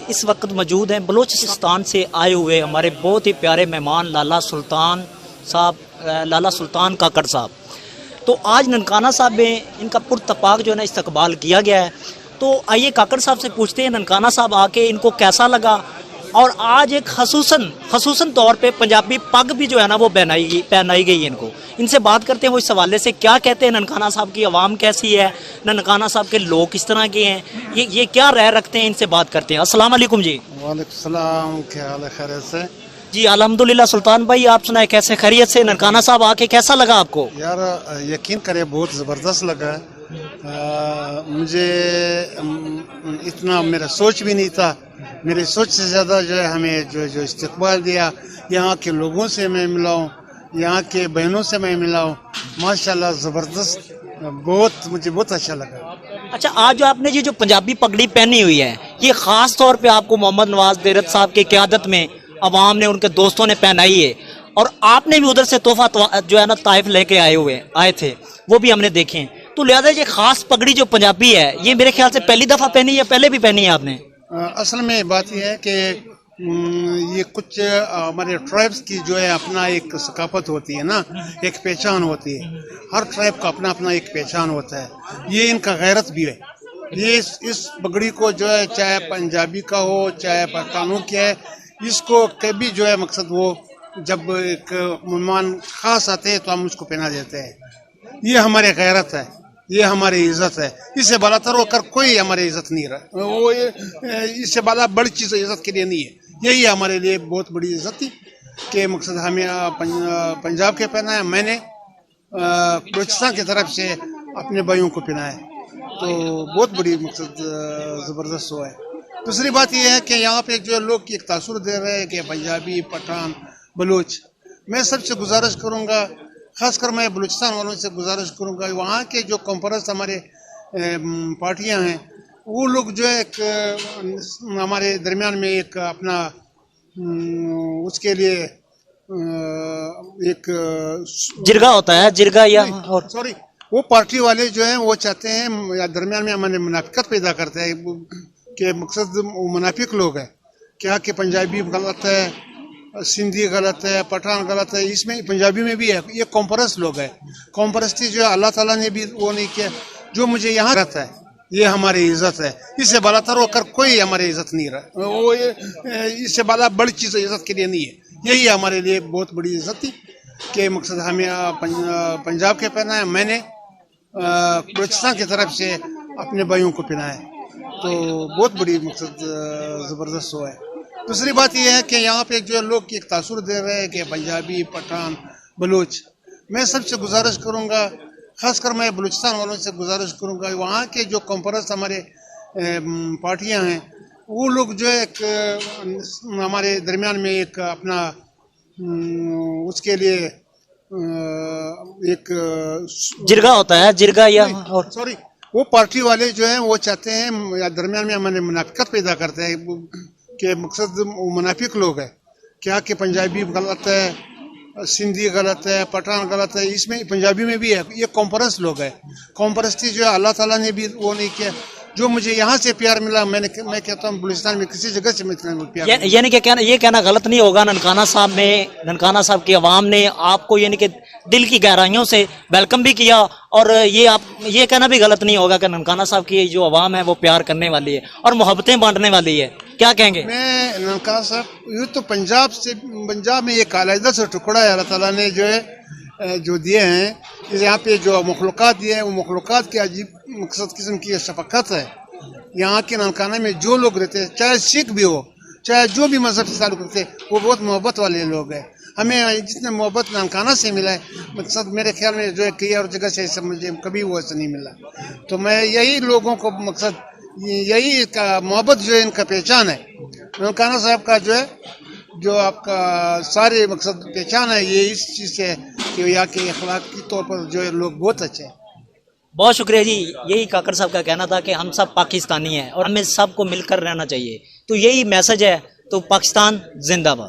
इस वक्त मौजूद हैं बलूचिस्तान से आए हुए हमारे बहुत ही प्यारे मेहमान लाला सुल्तान काकड़ साहब। तो आज ननकाना साहब में इनका पुरतपाक जो है ना इस्तकबाल किया गया है। तो आइए काकड़ साहब से पूछते हैं ननकाना साहब आके इनको कैसा लगा, और आज एक खसूसन तौर पे पंजाबी पग भी जो है ना वो पहनाई गई है इनको। इनसे बात करते हैं वो इस हवाले से क्या कहते हैं, ननकाना साहब की आवाम कैसी है, ननकाना साहब के लोग किस तरह के हैं, ये क्या राय रखते हैं, इनसे बात करते हैं। अस्सलाम वालेकुम जी। वालेकुम सलाम, क्या हाल है, खैरियत से? जी अल्हम्दुलिल्लाह। सुल्तान भाई आप सुनाए कैसे, खैरियत से? ननकाना साहब आके कैसा लगा आपको? यार यकीन करे बहुत ज़बरदस्त लगा। मुझे इतना मेरा सोच भी नहीं था, मेरी सोच से ज़्यादा जो है हमें जो इस्तकबाल दिया। यहाँ के लोगों से मैं मिला हूँ, यहाँ के बहनों से मैं मिला हूँ, माशाल्लाह ज़बरदस्त, मुझे बहुत अच्छा लगा। अच्छा, आज जो आपने ये जो पंजाबी पगड़ी पहनी हुई है, ये ख़ास तौर पे आपको मोहम्मद नवाज देरत साहब की क़यादत में अवाम ने, उनके दोस्तों ने पहनाई है, और आपने भी उधर से तोहफा जो है ना ताइफ लेके आए थे, वो भी हमने देखे हैं। तो लिहाजा ये खास पगड़ी जो पंजाबी है, ये मेरे ख्याल से पहली दफ़ा पहनी है, पहले भी पहनी है आपने? असल में बात यह है कि ये कुछ हमारे ट्राइब्स की जो है अपना एक सकाफत होती है ना, एक पहचान होती है। हर ट्राइब का अपना अपना एक पहचान होता है, ये इनका गैरत भी है। ये इस पगड़ी को जो है चाहे पंजाबी का हो चाहे पाकिस्तानों की है, इसको कभी जो है मकसद वो जब एक मेहमान खास आते हैं तो हम उसको पहना देते हैं। ये हमारे गैरत है, ये हमारी इज्जत है। इससे बालातर होकर कोई हमारी इज्जत नहीं रहा, वो इससे बाला बड़ी चीज़ इज्जत के लिए नहीं है। यही हमारे लिए बहुत बड़ी इज्जत थी कि मकसद हमें पंजाब के पहना है, मैंने बलूचिस्तान की तरफ से अपने भाइयों को पहनाया, तो बहुत बड़ी मकसद ज़बरदस्त हुआ है। दूसरी बात यह है कि यहाँ पे जो लोग एक तासुर दे रहे हैं कि पंजाबी, पठान, बलूच, मैं सबसे गुजारिश करूँगा, खासकर मैं बलूचिस्तान वालों से गुजारिश करूँगा, वहाँ के जो कॉम्परस हमारे पार्टियाँ हैं, वो लोग जो है हमारे दरमियान में एक अपना उसके लिए एक जिरगा होता है, जिरगा या और सॉरी, वो पार्टी वाले जो हैं वो चाहते हैं या दरमियान में हमारे मुनाफिकत पैदा करते हैं कि मकसद वो मुनाफिक लोग हैं, क्या कि पंजाबी गलत है, सिंधी गलत है, पठान गलत है, इसमें पंजाबी में भी है, ये कॉम्परस लोग हैं। कॉम्परस्ती जो है अल्लाह ताला ने भी वो नहीं किया, जो मुझे यहाँ रहता है ये हमारी इज्जत है, इससे बालातर होकर कोई हमारी इज्जत नहीं रहा, वो इससे बाला बड़ी चीज़ इज्जत के लिए नहीं है। यही हमारे लिए बहुत बड़ी इज्जत थी कि मकसद हमें पंजाब के पहना है, मैंने बलूचिस्तान की तरफ से अपने भाइयों को पहनाया, तो बहुत बड़ी मकसद ज़बरदस्त हुआ है। दूसरी बात यह है कि यहाँ पे जो लोग एक तासुर दे रहे हैं कि पंजाबी, पठान, बलूच, मैं सबसे गुजारिश करूँगा, खासकर मैं बलूचिस्तान वालों से गुजारिश करूँगा, वहाँ के जो कॉम्परस हमारे पार्टियाँ हैं, वो लोग जो है हमारे दरमियान में एक अपना उसके लिए एक जिरगा होता है, जिरगा या और सॉरी, वो पार्टी वाले जो हैं वो चाहते हैं या दरमियान में हमारे मुनाफिकत पैदा करते हैं कि मकसद वो मुनाफिक लोग हैं, क्या कि पंजाबी गलत है, सिंधी गलत है, पठान गलत है, इसमें पंजाबी में भी है, ये कॉम्परस लोग हैं। कॉम्परस्ती जो है अल्लाह ताला ने भी वो नहीं किया, जो मुझे यहाँ से प्यार मिला, मैं कहता हूँ बलूचिस्तान में किसी जगह से मुझे प्यार यानी कि ये कहना गलत नहीं होगा, ननकाना साहब की आवाम ने आपको यानी कि दिल की गहराइयों से वेलकम भी किया, और ये कहना भी गलत नहीं होगा कि ननकाना साहब की जो आवाम है वो प्यार करने वाली है और मोहब्बतें बांटने वाली है। क्या कहेंगे? मैं ननकाना साहब, यूँ तो पंजाब में एक अलहदा से टुकड़ा है, अल्लाह ताला ने जो है जो दिए हैं, यहाँ पे जो मखलूक़ात दिए हैं, वो मखलूक़ात की अजीब मकसद किस्म की शफ़क़त है। यहाँ के ननकाना में जो लोग रहते हैं, चाहे सिख भी हो, चाहे जो भी मज़हब से ताल्लुक़ रखते हैं, वो बहुत मोहब्बत वाले लोग हैं। हमें जितने मोहब्बत ननकाना से मिला है, मकसद मेरे ख्याल में जो है कई और जगह से ऐसा मुझे कभी वो ऐसा नहीं मिला। तो मैं यही लोगों को मकसद यही मोहब्बत जो है इनका पहचान है, ननकाना साहब का जो है जो आपका सारे मकसद पहचान है, ये इस चीज़ से कि यहाँ के अखलाकी तौर पर जो है लोग बहुत अच्छे हैं। बहुत शुक्रिया जी। यही काकर साहब का कहना था कि हम सब पाकिस्तानी हैं और हमें सबको मिलकर रहना चाहिए, तो यही मैसेज है। तो पाकिस्तान जिंदाबाद।